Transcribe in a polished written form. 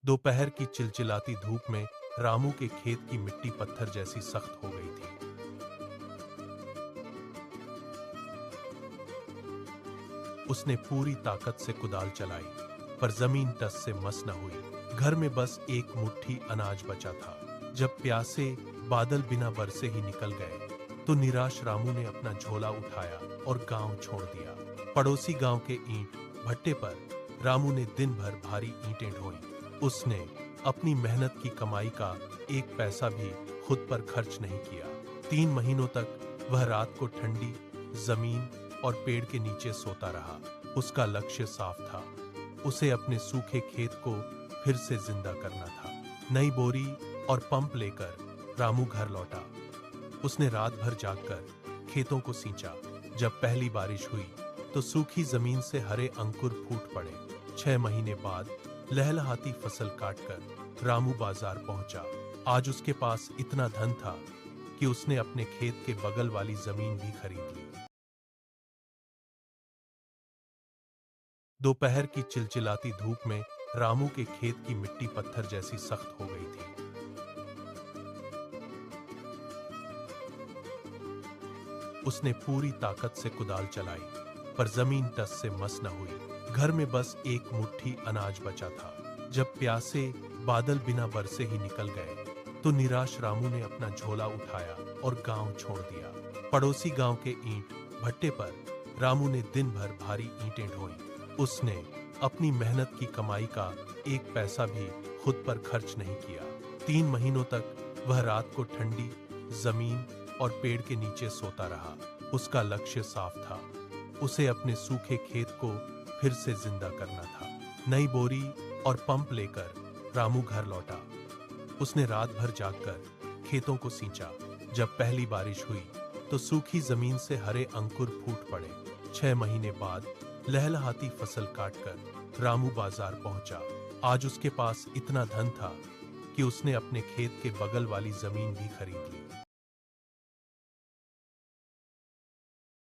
दोपहर की चिलचिलाती धूप में रामू के खेत की मिट्टी पत्थर जैसी सख्त हो गई थी। उसने पूरी ताकत से कुदाल चलाई, पर जमीन टस से मस न हुई। घर में बस एक मुट्ठी अनाज बचा था। जब प्यासे बादल बिना बरसे ही निकल गए, तो निराश रामू ने अपना झोला उठाया और गांव छोड़ दिया। पड़ोसी गांव के ईंट भट्टे पर रामू ने दिन भर भारी ईंटें ढोई। उसने अपनी मेहनत की कमाई का एक पैसा भी खुद पर खर्च नहीं किया। 3 महीनों तक वह रात को ठंडी जमीन और पेड़ के नीचे सोता रहा। उसका लक्ष्य साफ था, उसे अपने सूखे खेत को फिर से जिंदा करना था। नई बोरी और पंप लेकर रामू घर लौटा। उसने रात भर जागकर खेतों को सींचा। जब पहली बारिश हुई, तो सूखी जमीन से हरे अंकुर फूट पड़े। 6 महीने बाद लहलहाती फसल काटकर रामू बाजार पहुंचा। आज उसके पास इतना धन था कि उसने अपने खेत के बगल वाली जमीन भी खरीद ली। दोपहर की चिलचिलाती धूप में रामू के खेत की मिट्टी पत्थर जैसी सख्त हो गई थी। उसने पूरी ताकत से कुदाल चलाई, पर जमीन टस से मस न हुई। घर में बस एक मुट्ठी अनाज बचा था। जब प्यासे बादल बिना बरसे ही निकल गए, तो निराश रामू ने अपना झोला उठाया और गांव छोड़ दिया। पड़ोसी गांव के ईंट भट्टे पर रामू ने दिन भर भारी ईंटें ढोई। उसने अपनी मेहनत की कमाई का एक पैसा भी खुद पर खर्च नहीं किया। 3 महीनों तक वह रात को ठंडी जमीन और पेड़ के नीचे सोता रहा। उसका लक्ष्य साफ था, उसे अपने सूखे खेत को फिर से जिंदा करना था। नई बोरी और पंप लेकर रामू घर लौटा। उसने रात भर जागकर खेतों को सींचा। जब पहली बारिश हुई, तो सूखी जमीन से हरे अंकुर फूट पड़े। 6 महीने बाद लहलहाती फसल काटकर रामू बाजार पहुंचा। आज उसके पास इतना धन था कि उसने अपने खेत के बगल वाली जमीन भी खरीद ली।